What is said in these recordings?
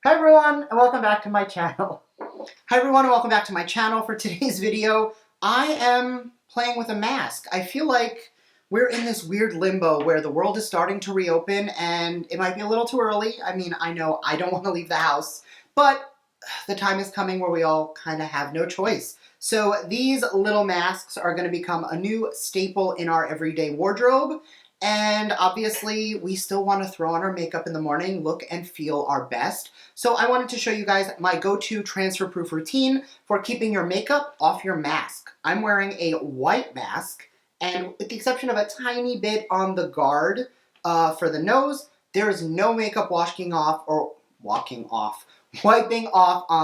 Hi everyone, and welcome back to my channel. Hi everyone, and welcome back to my channel. For today's video, I am playing with a mask. I feel like we're in this weird limbo where the world is starting to reopen and it might be a little too early. I mean, I know I don't want to leave the house, but the time is coming where we all kind of have no choice. So these little masks are going to become a new staple in our everyday wardrobe. And obviously, we still want to throw on our makeup in the morning, look and feel our best. So I wanted to show you guys my go-to transfer-proof routine for keeping your makeup off your mask. I'm wearing a white mask, and with the exception of a tiny bit on the guard for the nose, there is no makeup wiping off on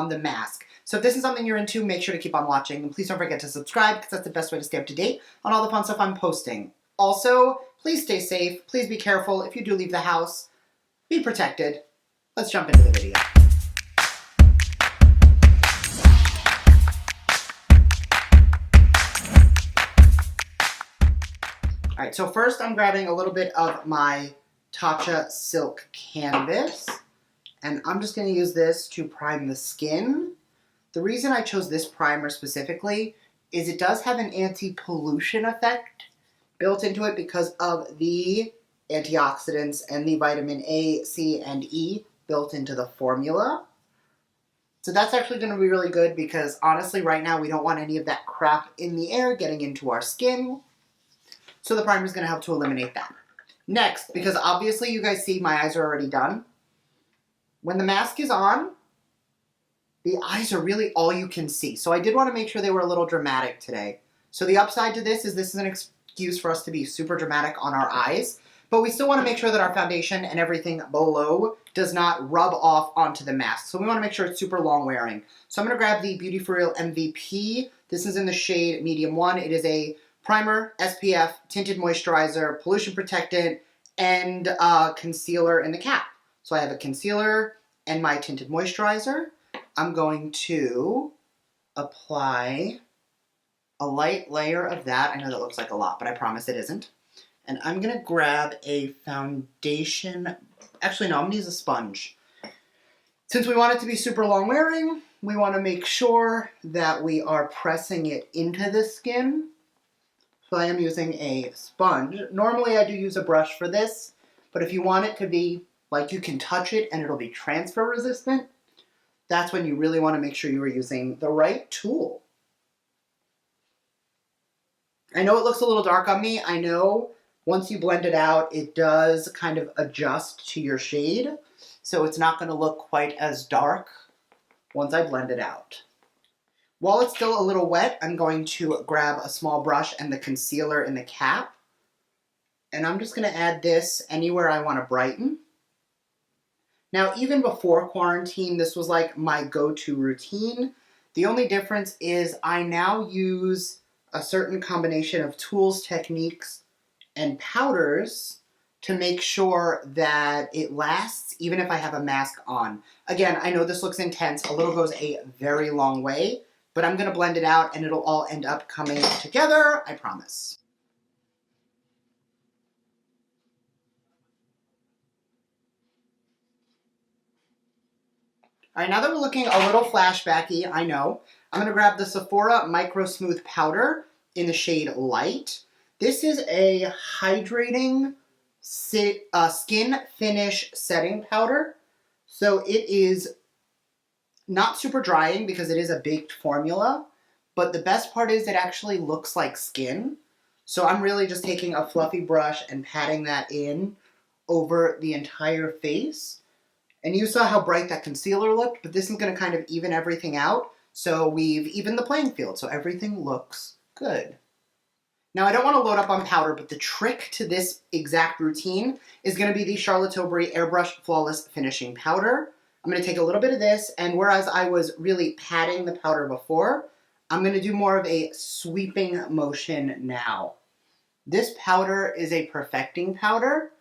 the mask. So if this is something you're into, make sure to keep on watching. And please don't forget to subscribe, because that's the best way to stay up to date on all the fun stuff I'm posting. Also, please stay safe. Please be careful. If you do leave the house, be protected. Let's jump into the video. All right, so first I'm grabbing a little bit of my Tatcha Silk Canvas, and I'm just going to use this to prime the skin. The reason I chose this primer specifically is it does have an anti-pollution effect built into it because of the antioxidants and the vitamin A, C, and E built into the formula. So that's actually going to be really good because honestly right now we don't want any of that crap in the air getting into our skin. So the primer is going to help to eliminate that. Next, because obviously you guys see my eyes are already done. When the mask is on, the eyes are really all you can see. So I did want to make sure they were a little dramatic today. So the upside to this is an excuse for us to be super dramatic on our eyes, but we still want to make sure that our foundation and everything below does not rub off onto the mask. So we want to make sure it's super long wearing. So I'm going to grab the Beauty For Real MVP. This is in the shade Medium 1. It is a primer, SPF, tinted moisturizer, pollution protectant, and concealer in the cap. So I have a concealer and my tinted moisturizer. I'm going to apply a light layer of that. I know that looks like a lot, but I promise it isn't. And I'm going to grab a foundation. Actually, no, I'm going to use a sponge. Since we want it to be super long wearing, we want to make sure that we are pressing it into the skin. So I am using a sponge. Normally I do use a brush for this, but if you want it to be like you can touch it and it'll be transfer resistant, that's when you really want to make sure you are using the right tool. I know it looks a little dark on me. I know once you blend it out, it does kind of adjust to your shade. So it's not going to look quite as dark once I blend it out. While it's still a little wet, I'm going to grab a small brush and the concealer in the cap. And I'm just going to add this anywhere I want to brighten. Now, even before quarantine, this was like my go-to routine. The only difference is I now use a certain combination of tools, techniques, and powders to make sure that it lasts even if I have a mask on. Again, I know this looks intense. A little goes a very long way, but I'm going to blend it out and it'll all end up coming together, I promise. All right, now that we're looking a little flashbacky, I know, I'm going to grab the Sephora Micro Smooth Powder in the shade Light. This is a hydrating skin finish setting powder. So it is not super drying because it is a baked formula, but the best part is it actually looks like skin. So I'm really just taking a fluffy brush and patting that in over the entire face. And you saw how bright that concealer looked, but this is going to kind of even everything out. So we've evened the playing field, so everything looks good. Now, I don't want to load up on powder, but the trick to this exact routine is going to be the Charlotte Tilbury Airbrush Flawless Finishing Powder. I'm going to take a little bit of this, and whereas I was really patting the powder before, I'm going to do more of a sweeping motion now. This powder is a perfecting powder.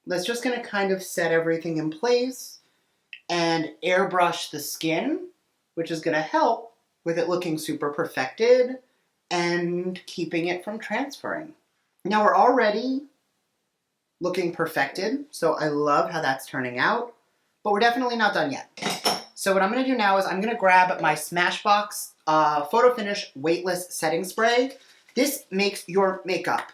That's just going to kind of set everything in place and airbrush the skin, which is going to help with it looking super perfected and keeping it from transferring. Now we're already looking perfected, so I love how that's turning out. but we're definitely not done yet. So what I'm going to do now is I'm going to grab my Smashbox Photo Finish Weightless Setting Spray. This makes your makeup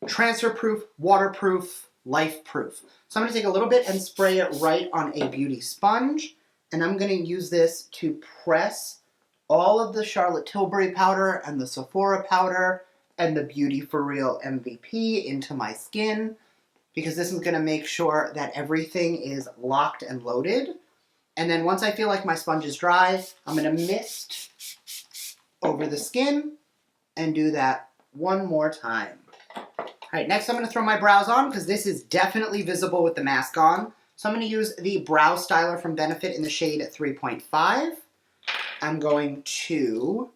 transfer-proof, waterproof, life-proof. So I'm going to take a little bit and spray it right on a beauty sponge, and I'm going to use this to press all of the Charlotte Tilbury powder and the Sephora powder and the Beauty For Real MVP into my skin, because this is going to make sure that everything is locked and loaded. And then once I feel like my sponge is dry, I'm going to mist over the skin and do that one more time. All right, next I'm going to throw my brows on because this is definitely visible with the mask on. So I'm going to use the Brow Styler from Benefit in the shade 3.5. I'm going to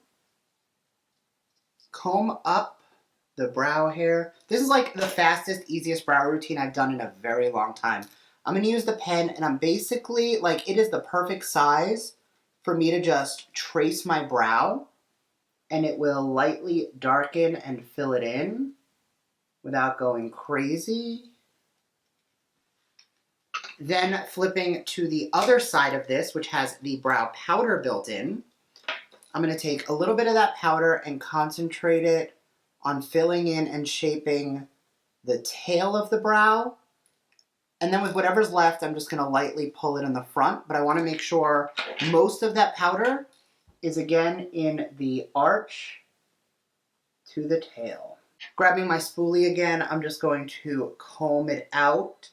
comb up the brow hair. This is like the fastest, easiest brow routine I've done in a very long time. I'm going to use the pen, and I'm basically, like, it is the perfect size for me to just trace my brow, and it will lightly darken and fill it in without going crazy. Then flipping to the other side of this, which has the brow powder built in, I'm going to take a little bit of that powder and concentrate it on filling in and shaping the tail of the brow. And then with whatever's left, I'm just going to lightly pull it in the front. But I want to make sure most of that powder is, again, in the arch to the tail. Grabbing my spoolie again, I'm just going to comb it out.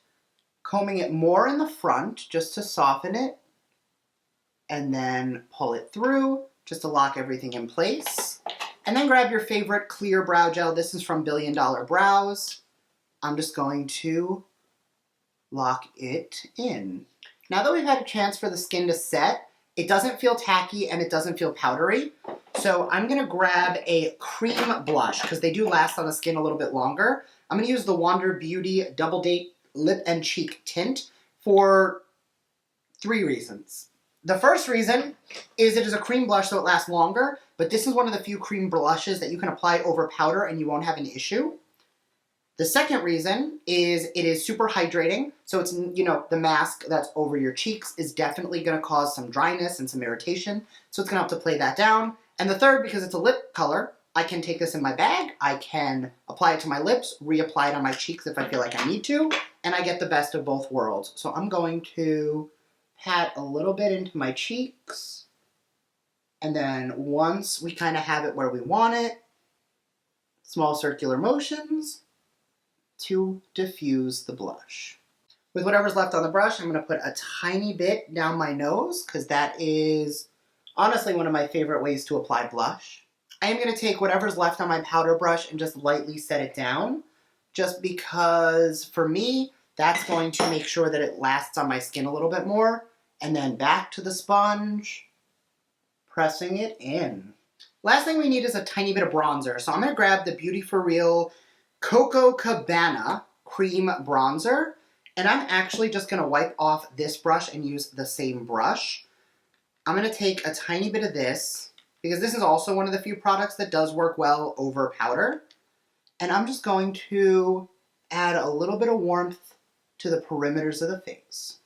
Combing it more in the front just to soften it. And then pull it through just to lock everything in place. And then grab your favorite clear brow gel. This is from Billion Dollar Brows. I'm just going to lock it in. Now that we've had a chance for the skin to set, it doesn't feel tacky and it doesn't feel powdery. So I'm going to grab a cream blush because they do last on the skin a little bit longer. I'm going to use the Wander Beauty Double Date Lip and Cheek Tint for 3 reasons. The first reason is it is a cream blush, so it lasts longer, but this is one of the few cream blushes that you can apply over powder and you won't have an issue. The second reason is it is super hydrating, so it's, you know, the mask that's over your cheeks is definitely going to cause some dryness and some irritation, so it's going to have to play that down. And the third, because it's a lip color, I can take this in my bag, I can apply it to my lips, reapply it on my cheeks if I feel like I need to, and I get the best of both worlds. So I'm going to pat a little bit into my cheeks, and then once we kind of have it where we want it, small circular motions to diffuse the blush. With whatever's left on the brush, I'm going to put a tiny bit down my nose, because that is honestly one of my favorite ways to apply blush. I am going to take whatever's left on my powder brush and just lightly set it down, just because for me, that's going to make sure that it lasts on my skin a little bit more. And then back to the sponge, pressing it in. Last thing we need is a tiny bit of bronzer. So I'm going to grab the Beauty For Real Coco Cabana Cream Bronzer. And I'm actually just going to wipe off this brush and use the same brush. I'm going to take a tiny bit of this, because this is also one of the few products that does work well over powder. And I'm just going to add a little bit of warmth to the perimeters of the face.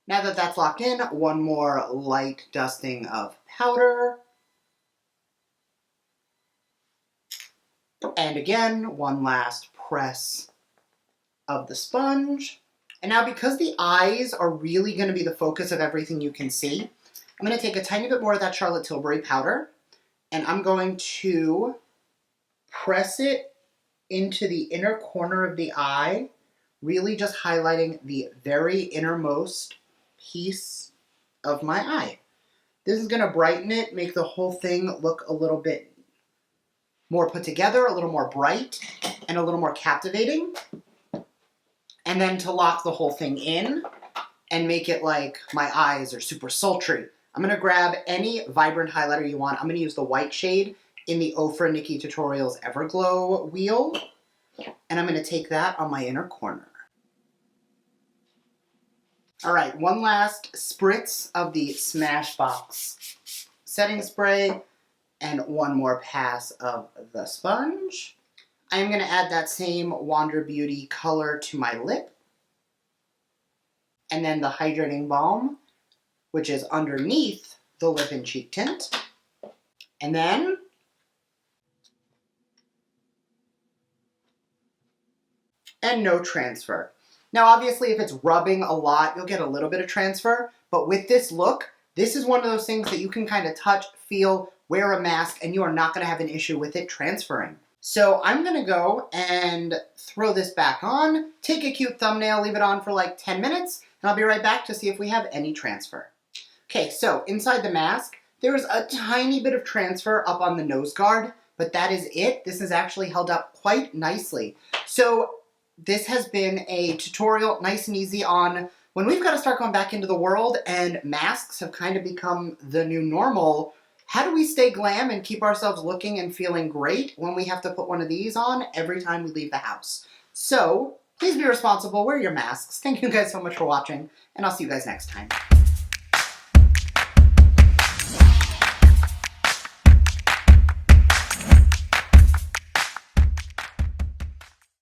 Now that that's locked in, one more light dusting of powder. And again, one last press of the sponge. And now because the eyes are really going to be the focus of everything you can see, I'm going to take a tiny bit more of that Charlotte Tilbury powder, and I'm going to press it into the inner corner of the eye, really just highlighting the very innermost piece of my eye. This is going to brighten it, make the whole thing look a little bit more put together, a little more bright, and a little more captivating. And then to lock the whole thing in and make it like my eyes are super sultry, I'm going to grab any vibrant highlighter you want. I'm going to use the white shade in the Ofra Nikki Tutorials Everglow wheel. And I'm going to take that on my inner corner. All right, one last spritz of the Smashbox setting spray and one more pass of the sponge. I am going to add that same Wander Beauty color to my lip. and then the hydrating balm, which is underneath the lip and cheek tint. And then and no transfer. Now, obviously, if it's rubbing a lot, you'll get a little bit of transfer, but with this look, this is one of those things that you can kind of touch, feel, wear a mask, and you are not gonna have an issue with it transferring. So I'm gonna go and throw this back on, take a cute thumbnail, leave it on for like 10 minutes, and I'll be right back to see if we have any transfer. Okay, so inside the mask, there is a tiny bit of transfer up on the nose guard, but that is it. This is actually held up quite nicely. So this has been a tutorial, nice and easy, on when we've got to start going back into the world and masks have kind of become the new normal. How do we stay glam and keep ourselves looking and feeling great when we have to put one of these on every time we leave the house? So please be responsible, wear your masks. Thank you guys so much for watching, and I'll see you guys next time.